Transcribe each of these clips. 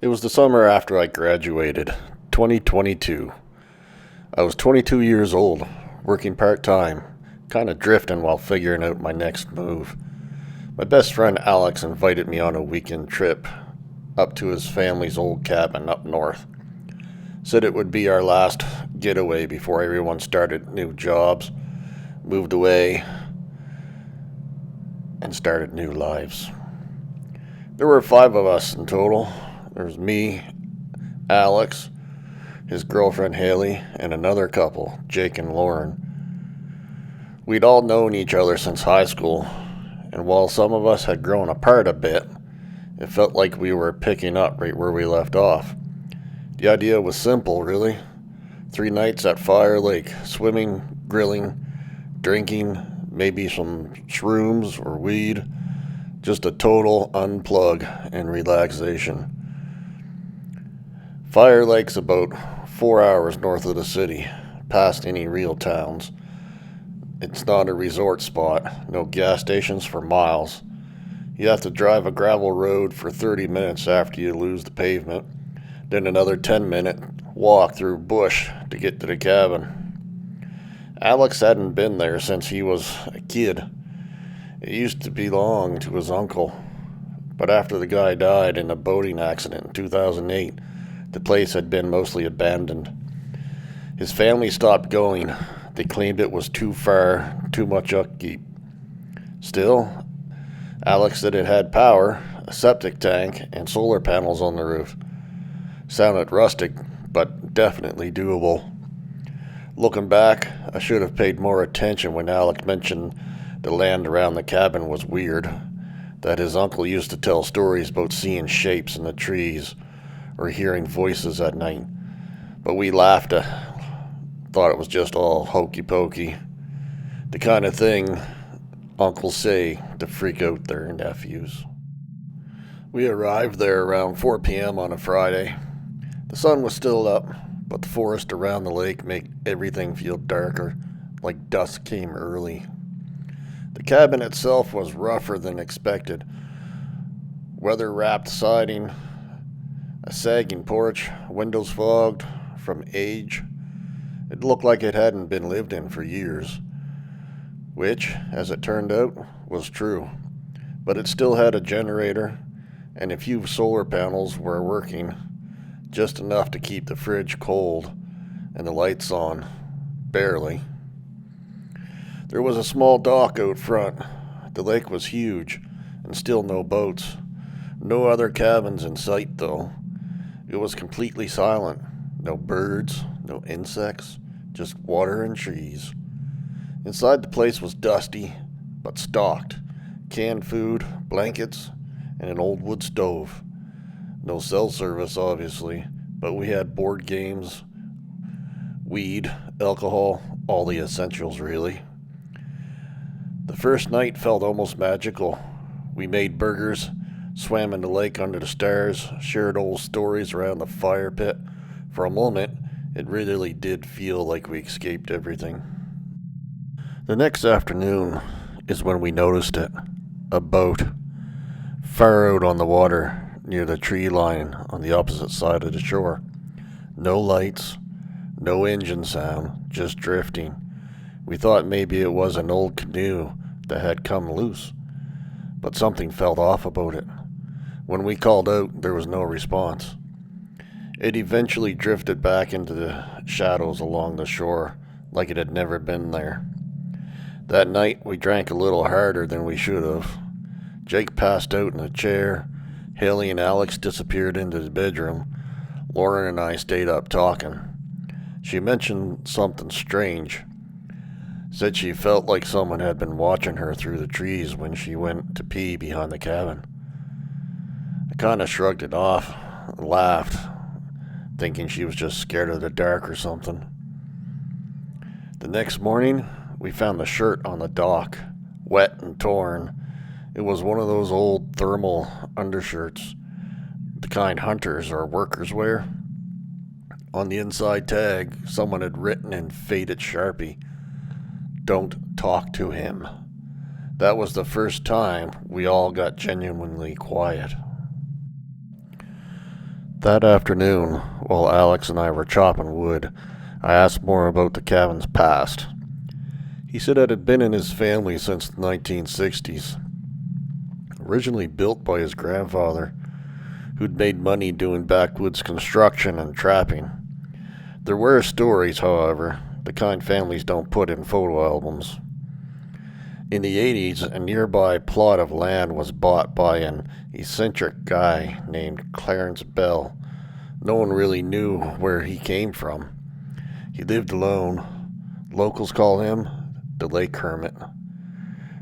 It was the summer after I graduated, 2022. I was 22 years old, working part-time, kind of drifting while figuring out my next move. My best friend Alex invited me on a weekend trip up to his family's old cabin up north. Said it would be our last getaway before everyone started new jobs, moved away, and started new lives. There were 5 of us in total. There was me, Alex, his girlfriend Haley, and another couple, Jake and Lauren. We'd all known each other since high school, and while some of us had grown apart a bit, it felt like we were picking up right where we left off. The idea was simple, really. 3 nights at Fire Lake, swimming, grilling, drinking, maybe some shrooms or weed. Just a total unplug and relaxation. Fire Lake's about 4 hours north of the city, past any real towns. It's not a resort spot, no gas stations for miles. You have to drive a gravel road for 30 minutes after you lose the pavement, then another 10-minute walk through bush to get to the cabin. Alex hadn't been there since he was a kid. It used to belong to his uncle, but after the guy died in a boating accident in 2008, the place had been mostly abandoned. His family stopped going. They claimed it was too far, too much upkeep. Still, Alex said it had power, a septic tank, and solar panels on the roof. Sounded rustic, but definitely doable. Looking back, I should have paid more attention when Alex mentioned the land around the cabin was weird, that his uncle used to tell stories about seeing shapes in the trees or hearing voices at night. But we laughed, thought it was just all hokey pokey. The kind of thing uncles say to freak out their nephews. We arrived there around 4 p.m. on a Friday. The sun was still up, but the forest around the lake made everything feel darker, like dusk came early. The cabin itself was rougher than expected. Weather-wrapped siding, a sagging porch, windows fogged from age. It looked like it hadn't been lived in for years, which, as it turned out, was true. But it still had a generator, and a few solar panels were working, just enough to keep the fridge cold and the lights on, barely. There was a small dock out front. The lake was huge, and still no boats. No other cabins in sight, though. It was completely silent. No birds, no insects, just water and trees. Inside the place was dusty, but stocked. Canned food, blankets, and an old wood stove. No cell service, obviously, but we had board games, weed, alcohol, all the essentials, really. The first night felt almost magical. We made burgers, swam in the lake under the stars, shared old stories around the fire pit. For a moment, it really did feel like we escaped everything. The next afternoon is when we noticed it. A boat, far out on the water near the tree line on the opposite side of the shore. No lights, no engine sound, just drifting. We thought maybe it was an old canoe that had come loose, but something felt off about it. When we called out, there was no response. It eventually drifted back into the shadows along the shore, like it had never been there. That night, we drank a little harder than we should have. Jake passed out in a chair. Haley and Alex disappeared into the bedroom. Lauren and I stayed up talking. She mentioned something strange. Said she felt like someone had been watching her through the trees when she went to pee behind the cabin. I kind of shrugged it off and laughed, thinking she was just scared of the dark or something. The next morning, we found the shirt on the dock, wet and torn. It was one of those old thermal undershirts, the kind hunters or workers wear. On the inside tag, someone had written in faded Sharpie, "Don't talk to him." That was the first time we all got genuinely quiet. That afternoon, while Alex and I were chopping wood, I asked more about the cabin's past. He said it had been in his family since the 1960s. Originally built by his grandfather, who'd made money doing backwoods construction and trapping. There were stories, however, the kind families don't put in photo albums. In the 80s, a nearby plot of land was bought by an eccentric guy named Clarence Bell. No one really knew where he came from. He lived alone. Locals call him the Lake Hermit.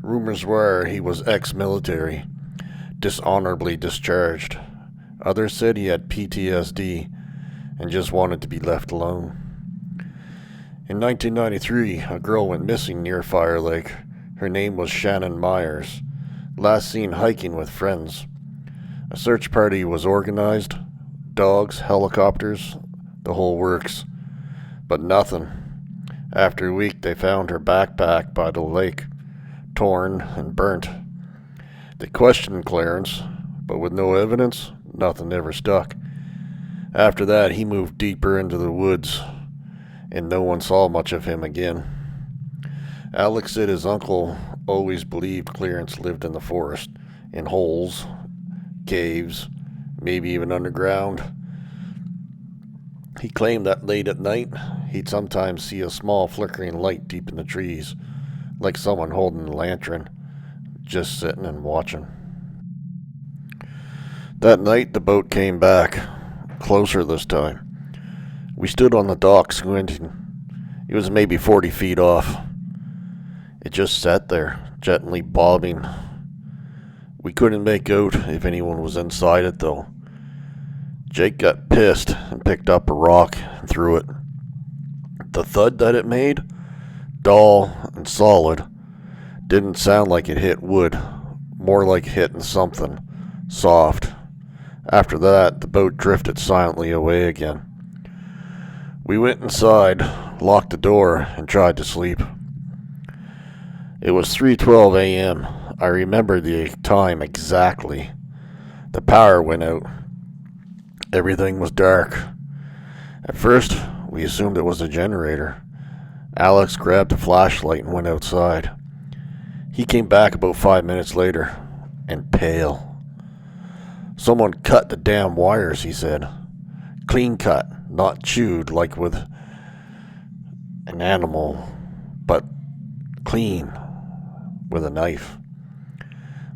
Rumors were he was ex-military, dishonorably discharged. Others said he had PTSD and just wanted to be left alone. In 1993, a girl went missing near Fire Lake. Her name was Shannon Myers, last seen hiking with friends. A search party was organized, dogs, helicopters, the whole works, but nothing. After a week, they found her backpack by the lake, torn and burnt. They questioned Clarence, but with no evidence, nothing ever stuck. After that, he moved deeper into the woods, and no one saw much of him again. Alex said his uncle always believed Clarence lived in the forest, in holes, caves, maybe even underground. He claimed that late at night, he'd sometimes see a small flickering light deep in the trees, like someone holding a lantern, just sitting and watching. That night, the boat came back, closer this time. We stood on the dock squinting. It was maybe 40 feet off. It just sat there, gently bobbing. We couldn't make out if anyone was inside it, though. Jake got pissed and picked up a rock and threw it. The thud that it made, dull and solid, didn't sound like it hit wood, more like hitting something soft. After that, the boat drifted silently away again. We went inside, locked the door, and tried to sleep. It was 3:12 a.m. I remember the time exactly. The power went out. Everything was dark. At first, we assumed it was a generator. Alex grabbed a flashlight and went outside. He came back about 5 minutes later, and pale. Someone cut the damn wires, he said. Clean cut, not chewed like with an animal, but clean with a knife.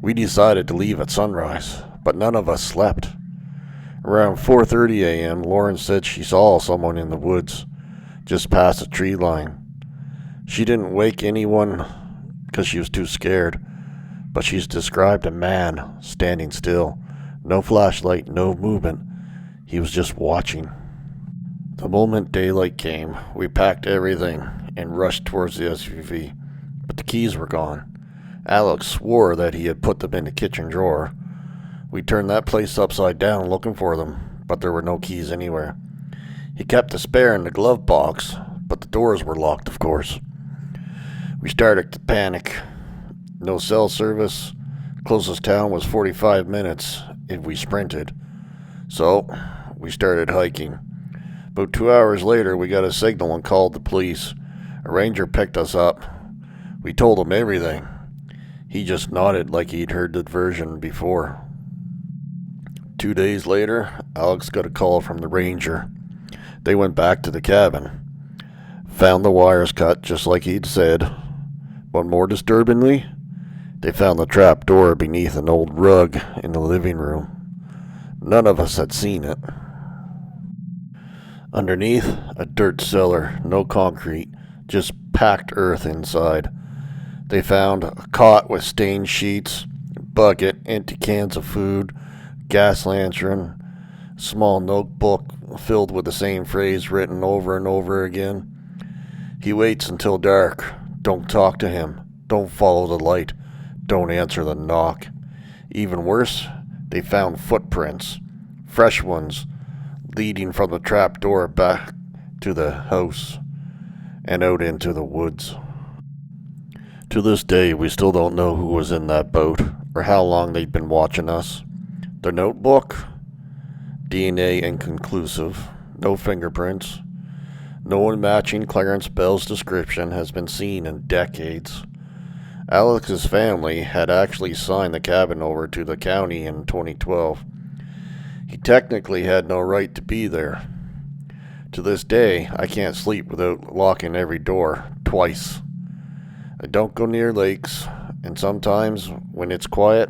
We decided to leave at sunrise, but none of us slept. Around 4:30 a.m., Lauren said she saw someone in the woods, just past the tree line. She didn't wake anyone because she was too scared, but she's described a man standing still. No flashlight, no movement. He was just watching. The moment daylight came, we packed everything and rushed towards the SUV, but the keys were gone. Alex swore that he had put them in the kitchen drawer. We turned that place upside down looking for them, but there were no keys anywhere. He kept a spare in the glove box, but the doors were locked, of course. We started to panic. No cell service. Closest town was 45 minutes if we sprinted. So, we started hiking. About 2 hours later, we got a signal and called the police. A ranger picked us up. We told him everything. He just nodded like he'd heard the version before. 2 days later, Alex got a call from the ranger. They went back to the cabin. Found the wires cut just like he'd said. But more disturbingly, they found the trapdoor beneath an old rug in the living room. None of us had seen it. Underneath, a dirt cellar, no concrete, just packed earth inside. They found a cot with stained sheets, a bucket, empty cans of food, gas lantern, a small notebook filled with the same phrase written over and over again. He waits until dark. Don't talk to him. Don't follow the light. Don't answer the knock. Even worse, they found footprints, fresh ones, leading from the trapdoor back to the house and out into the woods. To this day, we still don't know who was in that boat or how long they'd been watching us. The notebook? DNA inconclusive, no fingerprints. No one matching Clarence Bell's description has been seen in decades. Alex's family had actually signed the cabin over to the county in 2012. He technically had no right to be there. To this day, I can't sleep without locking every door twice. I don't go near lakes, and sometimes when it's quiet,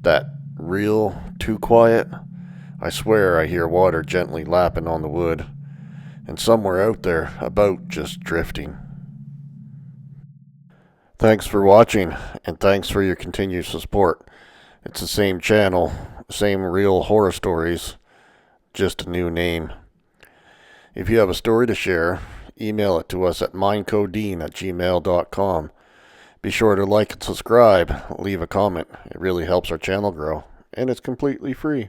that real too quiet, I swear I hear water gently lapping on the wood, and somewhere out there, a boat just drifting. Thanks for watching, and thanks for your continued support. It's the same channel, same real horror stories, just a new name. If you have a story to share, email it to us at minecodean@gmail.com. Be sure to like and subscribe, leave a comment. It really helps our channel grow, and it's completely free.